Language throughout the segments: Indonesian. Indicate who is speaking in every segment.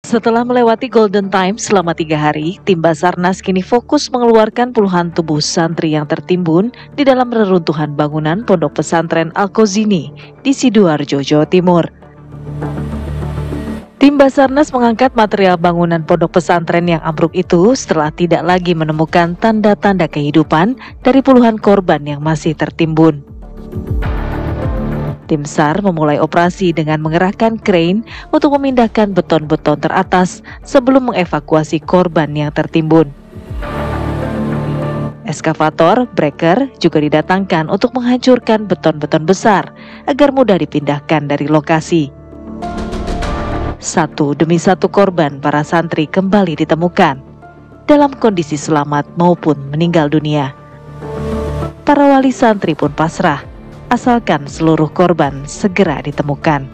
Speaker 1: Setelah melewati golden time selama 3 hari, tim Basarnas kini fokus mengeluarkan puluhan tubuh santri yang tertimbun di dalam reruntuhan bangunan Pondok Pesantren Al-Kozini di Sidoarjo, Jawa Timur. Tim Basarnas mengangkat material bangunan pondok pesantren yang ambruk itu setelah tidak lagi menemukan tanda-tanda kehidupan dari puluhan korban yang masih tertimbun. Tim SAR memulai operasi dengan mengerahkan crane untuk memindahkan beton-beton teratas sebelum mengevakuasi korban yang tertimbun. Eskavator, breaker juga didatangkan untuk menghancurkan beton-beton besar agar mudah dipindahkan dari lokasi. Satu demi satu korban para santri kembali ditemukan dalam kondisi selamat maupun meninggal dunia. Para wali santri pun pasrah, asalkan seluruh korban segera ditemukan.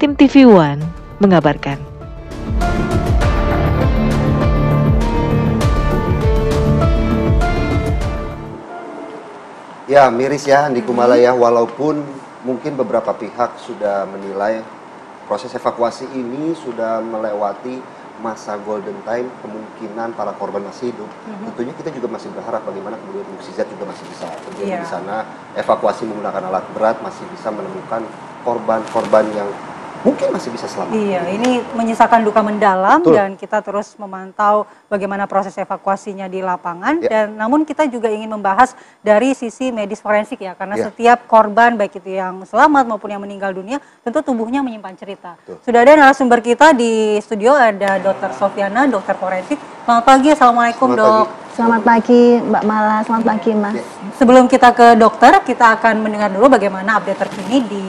Speaker 1: Tim TV One mengabarkan.
Speaker 2: Ya, miris ya Andi Kumala ya, walaupun mungkin beberapa pihak sudah menilai proses evakuasi ini sudah melewati masa golden time, kemungkinan para korban masih hidup. Tentunya kita juga masih berharap bagaimana kemudian mukjizat juga masih bisa terjadi di sana. Evakuasi menggunakan alat berat masih bisa menemukan korban-korban yang mungkin masih bisa selamat.
Speaker 3: Iya, ini menyisakan duka mendalam. Betul. Dan kita terus memantau bagaimana proses evakuasinya di lapangan. Ya. Dan namun kita juga ingin membahas dari sisi medis forensik ya, karena setiap korban baik itu yang selamat maupun yang meninggal dunia tentu tubuhnya menyimpan cerita. Betul. Sudah ada narasumber kita di studio, ada Dr. Sofiana, dokter forensik. Selamat pagi, assalamualaikum dok.
Speaker 4: Selamat pagi Mbak Mala, selamat pagi Mas.
Speaker 3: Sebelum kita ke dokter, kita akan mendengar dulu bagaimana update terkini di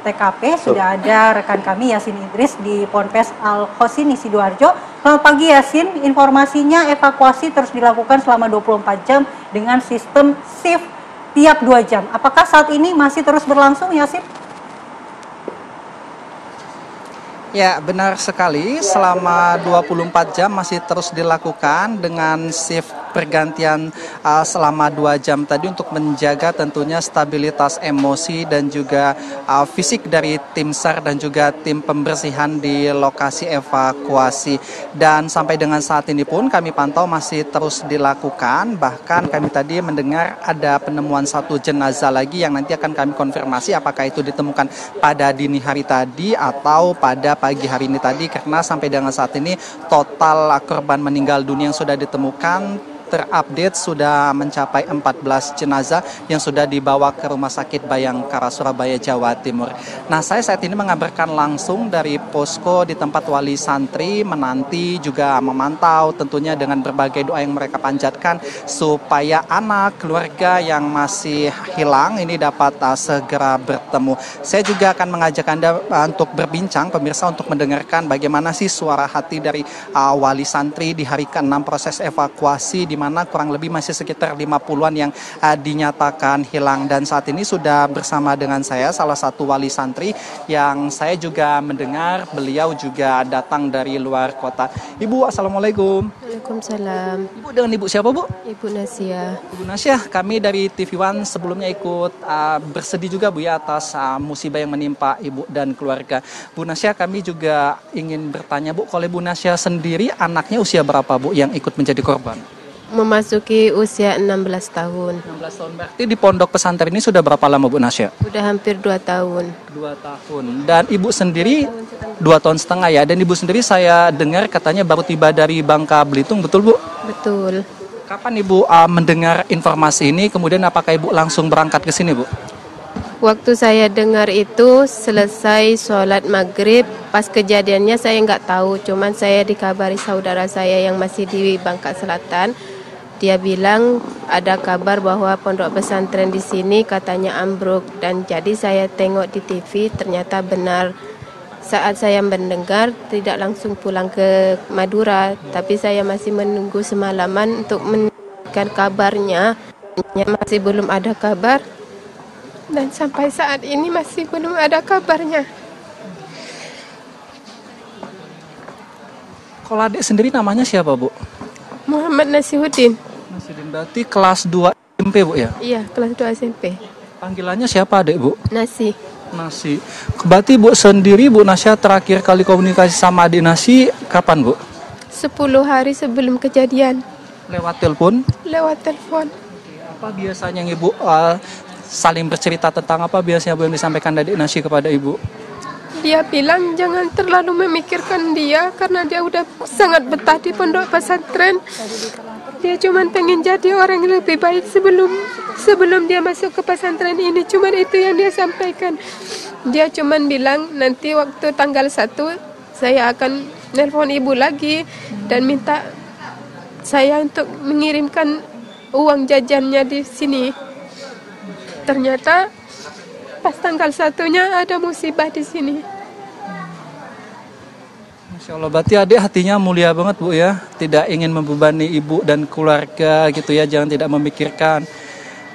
Speaker 3: TKP. Sudah ada rekan kami Yasin Idris di Ponpes Al-Kozini Sidoarjo. Selamat pagi Yasin, informasinya evakuasi terus dilakukan selama 24 jam dengan sistem shift tiap 2 jam. Apakah saat ini masih terus berlangsung Yasin?
Speaker 5: Ya, benar sekali. Selama 24 jam masih terus dilakukan dengan shift pergantian selama 2 jam tadi untuk menjaga tentunya stabilitas emosi dan juga fisik dari tim SAR dan juga tim pembersihan di lokasi evakuasi. Dan sampai dengan saat ini pun kami pantau masih terus dilakukan. Bahkan kami tadi mendengar ada penemuan satu jenazah lagi yang nanti akan kami konfirmasi apakah itu ditemukan pada dini hari tadi atau pada pagi hari ini tadi, karena sampai dengan saat ini total korban meninggal dunia yang sudah ditemukan terupdate sudah mencapai 14 jenazah yang sudah dibawa ke Rumah Sakit Bayangkara Surabaya, Jawa Timur. Nah, saya saat ini mengabarkan langsung dari posko di tempat wali santri menanti juga memantau tentunya dengan berbagai doa yang mereka panjatkan supaya anak keluarga yang masih hilang ini dapat segera bertemu. Saya juga akan mengajak Anda untuk berbincang pemirsa untuk mendengarkan bagaimana sih suara hati dari wali santri di hari ke-6 proses evakuasi, di mana kurang lebih masih sekitar 50-an yang dinyatakan hilang. Dan saat ini sudah bersama dengan saya salah satu wali santri yang saya juga mendengar beliau juga datang dari luar kota. Ibu, assalamualaikum.
Speaker 6: Waalaikumsalam.
Speaker 5: Ibu dengan ibu siapa bu?
Speaker 6: Ibu Nasia.
Speaker 5: Ibu Nasia, kami dari TV One sebelumnya ikut bersedih juga bu ya atas musibah yang menimpa ibu dan keluarga. Bu Nasia, kami juga ingin bertanya bu, kalau Ibu Nasia sendiri anaknya usia berapa bu yang ikut menjadi korban?
Speaker 6: Memasuki usia 16 tahun.
Speaker 5: 16 tahun, berarti di pondok pesantren ini sudah berapa lama Bu Nasya?
Speaker 6: Sudah hampir 2 tahun.
Speaker 5: 2 tahun. Dan ibu sendiri 2 tahun setengah ya. Dan ibu sendiri saya dengar katanya baru tiba dari Bangka Belitung, betul Bu?
Speaker 6: Betul.
Speaker 5: Kapan ibu mendengar informasi ini? Kemudian apakah ibu langsung berangkat ke sini Bu?
Speaker 6: Waktu saya dengar itu selesai sholat maghrib, pas kejadiannya saya nggak tahu, cuman saya dikabari saudara saya yang masih di Bangka Selatan. Dia bilang ada kabar bahwa pondok pesantren di sini katanya ambruk, dan jadi saya tengok di TV ternyata benar. Saat saya mendengar tidak langsung pulang ke Madura, tapi saya masih menunggu semalaman untuk mendapatkan kabarnya. Masih belum ada kabar. Dan sampai saat ini masih belum ada kabarnya.
Speaker 5: Kalau adik sendiri namanya siapa Bu?
Speaker 6: Muhammad Nasihuddin.
Speaker 5: Nasihuddin, berarti kelas 2 SMP Bu ya?
Speaker 6: Iya, kelas 2 SMP.
Speaker 5: Panggilannya siapa adik Bu?
Speaker 6: Nasi.
Speaker 5: Nasi. Berarti Bu sendiri, Bu Nasya, terakhir kali komunikasi sama adik Nasi kapan, Bu?
Speaker 6: 10 hari sebelum kejadian.
Speaker 5: Lewat telepon?
Speaker 6: Lewat telepon.
Speaker 5: Apa biasanya Ibu saling bercerita tentang apa biasanya Bu yang disampaikan adik Nasi kepada Ibu?
Speaker 6: Dia bilang jangan terlalu memikirkan dia karena dia udah sangat betah di pondok pesantren. Dia cuma pengen jadi orang yang lebih baik sebelum dia masuk ke pesantren ini. Cuma itu yang dia sampaikan. Dia cuma bilang nanti waktu tanggal 1 saya akan nelpon ibu lagi dan minta saya untuk mengirimkan uang jajannya di sini. Ternyata pas tanggal 1-nya ada musibah di sini.
Speaker 5: Masya Allah, berarti adik hatinya mulia banget Bu ya. Tidak ingin membebani ibu dan keluarga gitu ya, jangan tidak memikirkan.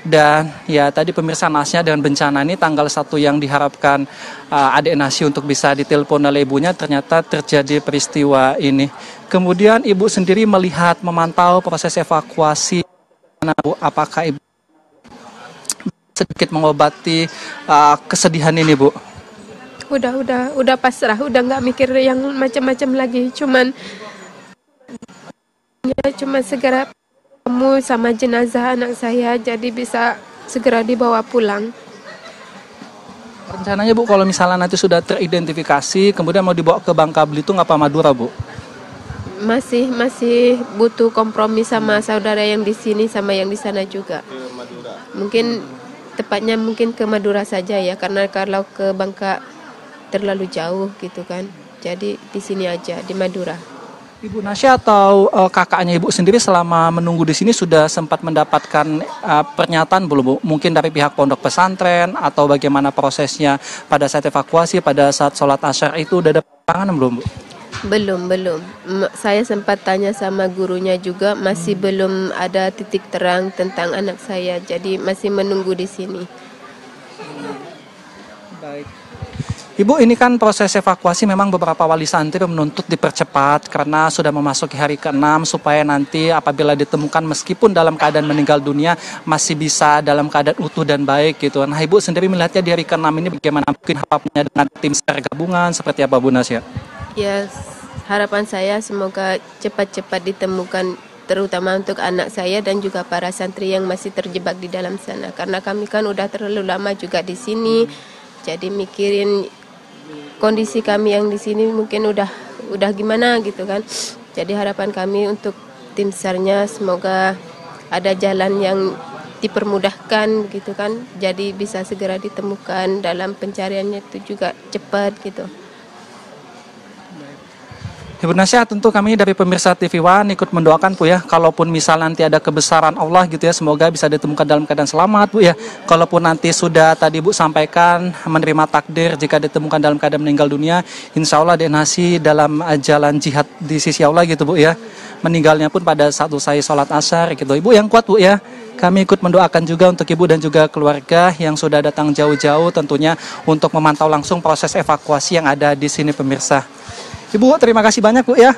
Speaker 5: Dan ya tadi pemirsa, nasnya dengan bencana ini tanggal 1 yang diharapkan adik Nasi untuk bisa ditelepon oleh ibunya, ternyata terjadi peristiwa ini. Kemudian ibu sendiri melihat, memantau proses evakuasi. Bu, apakah ibu sedikit mengobati kesedihan ini, Bu?
Speaker 6: Udah pasrah, udah nggak mikir yang macam-macam lagi. Cuman segera ketemu sama jenazah anak saya, jadi bisa segera dibawa pulang.
Speaker 5: Rencananya Bu, kalau misalnya nanti sudah teridentifikasi, kemudian mau dibawa ke Bangka Belitung apa Madura, Bu?
Speaker 6: Masih butuh kompromi sama saudara yang di sini sama yang di sana juga. Mungkin tepatnya ke Madura saja ya, karena kalau ke Bangka terlalu jauh gitu kan. Jadi di sini aja, di Madura.
Speaker 5: Ibu Nasya atau kakaknya Ibu sendiri selama menunggu di sini sudah sempat mendapatkan pernyataan belum, Bu? Mungkin dari pihak pondok pesantren atau bagaimana prosesnya pada saat evakuasi, pada saat sholat asyar itu udah ada pandangan belum, Bu?
Speaker 6: Belum. Saya sempat tanya sama gurunya juga, masih belum ada titik terang tentang anak saya. Jadi masih menunggu di sini.
Speaker 5: Baik. Ibu, ini kan proses evakuasi memang beberapa wali santri menuntut dipercepat karena sudah memasuki hari ke-6 supaya nanti apabila ditemukan meskipun dalam keadaan meninggal dunia masih bisa dalam keadaan utuh dan baik gitu. Nah, Ibu sendiri melihatnya di hari ke-6 ini bagaimana, mungkin harapannya dengan tim SAR gabungan seperti apa, Bu Nasya?
Speaker 6: Ya, harapan saya semoga cepat-cepat ditemukan, terutama untuk anak saya dan juga para santri yang masih terjebak di dalam sana. Karena kami kan udah terlalu lama juga di sini, jadi mikirin kondisi kami yang di sini mungkin udah gimana gitu kan. Jadi harapan kami untuk tim SAR-nya semoga ada jalan yang dipermudahkan gitu kan. Jadi bisa segera ditemukan, dalam pencariannya itu juga cepat gitu.
Speaker 5: Ibu Nasya, tentu kami dari pemirsa TV One ikut mendoakan Bu ya, kalaupun misal nanti ada kebesaran Allah gitu ya, semoga bisa ditemukan dalam keadaan selamat Bu ya. Kalaupun nanti sudah tadi Bu sampaikan menerima takdir jika ditemukan dalam keadaan meninggal dunia, insya Allah adik Nasi dalam jalan jihad di sisi Allah gitu Bu ya. Meninggalnya pun pada saat usai sholat asyar gitu. Ibu yang kuat Bu ya. Kami ikut mendoakan juga untuk Ibu dan juga keluarga yang sudah datang jauh-jauh tentunya untuk memantau langsung proses evakuasi yang ada di sini pemirsa. Ibu, terima kasih banyak Bu ya.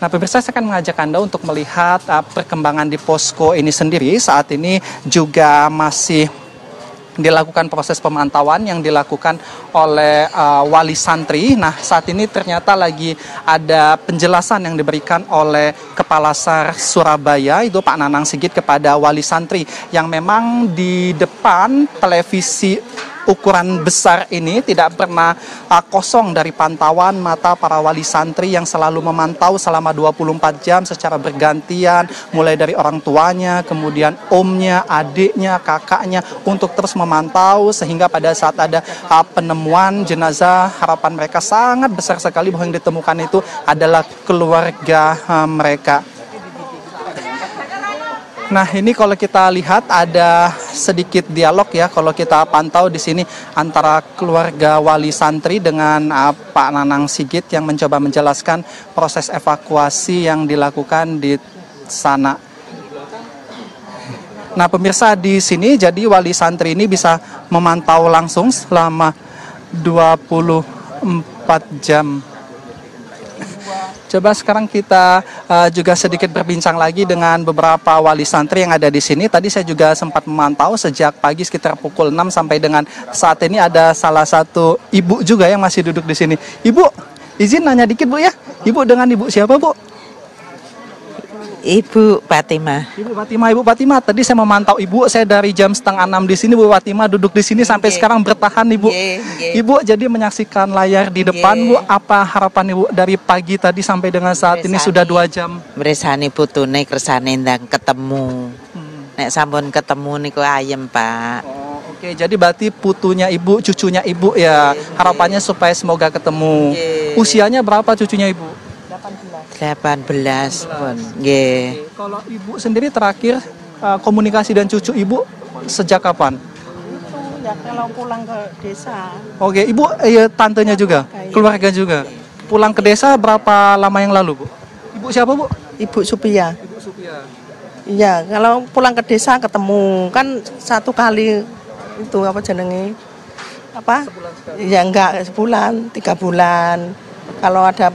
Speaker 5: Nah pemirsa, saya akan mengajak Anda untuk melihat perkembangan di posko ini sendiri. Saat ini juga masih dilakukan proses pemantauan yang dilakukan oleh wali santri. Nah saat ini ternyata lagi ada penjelasan yang diberikan oleh Kepala SAR Surabaya, itu Pak Nanang Sigit, kepada wali santri yang memang di depan televisi ukuran besar ini tidak pernah kosong dari pantauan mata para wali santri yang selalu memantau selama 24 jam secara bergantian, mulai dari orang tuanya, kemudian omnya, adiknya, kakaknya, untuk terus memantau sehingga pada saat ada penemuan jenazah, harapan mereka sangat besar sekali bahwa yang ditemukan itu adalah keluarga mereka. Nah ini kalau kita lihat ada sedikit dialog ya kalau kita pantau di sini antara keluarga wali santri dengan Pak Nanang Sigit yang mencoba menjelaskan proses evakuasi yang dilakukan di sana. Nah pemirsa, di sini jadi wali santri ini bisa memantau langsung selama 24 jam. Coba sekarang kita juga sedikit berbincang lagi dengan beberapa wali santri yang ada di sini. Tadi saya juga sempat memantau sejak pagi sekitar pukul 6 sampai dengan saat ini ada salah satu ibu juga yang masih duduk di sini. Ibu, izin nanya dikit Bu ya. Ibu dengan Ibu siapa Bu?
Speaker 7: Ibu Fatimah.
Speaker 5: Ibu Fatimah. Tadi saya memantau Ibu, saya dari jam 5:30 di sini Bu Fatimah duduk di sini sampai sekarang bertahan Ibu. Ibu jadi menyaksikan layar di depan Bu, apa harapan Ibu dari pagi tadi sampai dengan saat ini sudah 2 jam?
Speaker 7: Mresani putune kersane ndang ketemu. Nek sampun ketemu niku ayem, Pak.
Speaker 5: Oke, jadi berarti putunya Ibu, cucunya Ibu ya. Harapannya supaya semoga ketemu. Usianya berapa cucunya Ibu?
Speaker 7: 18 pun. Nggih.
Speaker 5: Kalau Ibu sendiri terakhir komunikasi dan cucu Ibu sejak kapan?
Speaker 8: Ya kalau pulang ke desa.
Speaker 5: Oke, Ibu tantenya juga, keluarga juga. Pulang ke desa berapa lama yang lalu, Bu? Ibu siapa, Bu?
Speaker 8: Ibu Supia.
Speaker 5: Ibu Supia.
Speaker 8: Iya, kalau pulang ke desa ketemu kan 1 kali itu apa jenenge? Apa? Ya enggak sebulan, 3 bulan. Kalau ada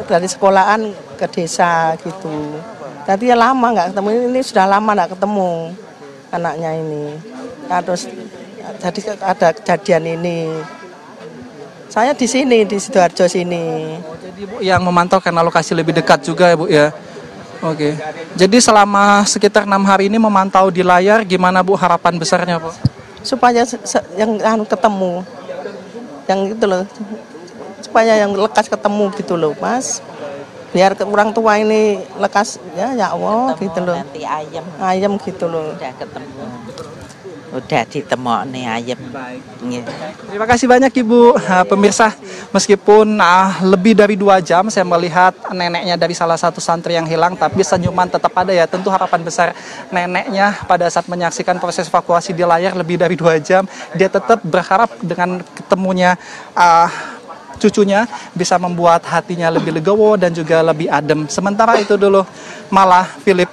Speaker 8: dari sekolahan ke desa gitu. Tadi ya lama nggak ketemu, ini sudah lama nggak ketemu anaknya ini. Nah, terus jadi ada kejadian ini. Saya di sini di Sidoarjo sini.
Speaker 5: Jadi Bu yang memantau karena lokasi lebih dekat juga ya Bu ya. Oke. Jadi selama sekitar 6 hari ini memantau di layar, gimana Bu harapan besarnya Bu?
Speaker 8: Supaya yang ketemu, yang itu loh. Supaya yang lekas ketemu gitu loh Mas, biar orang tua ini lekas ya Allah gitu loh,
Speaker 7: Nanti
Speaker 8: ayam gitu loh.
Speaker 7: Udah ketemu, udah ditemokne ayem. Nggih.
Speaker 5: Terima kasih banyak Ibu. Pemirsa, meskipun lebih dari 2 jam saya melihat neneknya dari salah satu santri yang hilang, tapi senyuman tetap ada ya. Tentu harapan besar neneknya pada saat menyaksikan proses evakuasi di layar lebih dari 2 jam, dia tetap berharap dengan ketemunya cucunya bisa membuat hatinya lebih legowo dan juga lebih adem. Sementara itu dulu, Malah Philip.